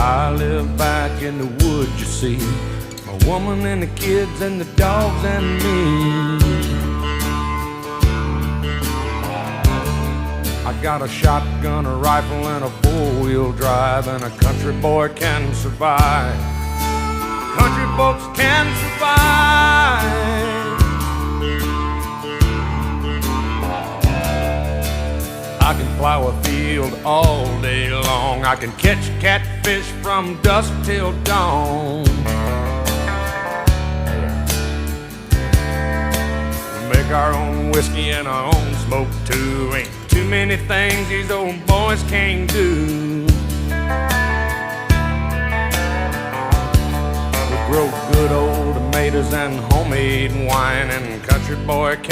I live back in the woods, you see, my woman and the kids and the dogs and me. I got a shotgun, a rifle, and a four-wheel drive, and a country boy can survive. Country folks can survive. I can plow a field all day long. I can catch catfish from dusk till dawn. Make our own whiskey and our own smoke too. Ain't too many things these old boys can't do. We grow good old tomatoes and homemade wine, and country boy can't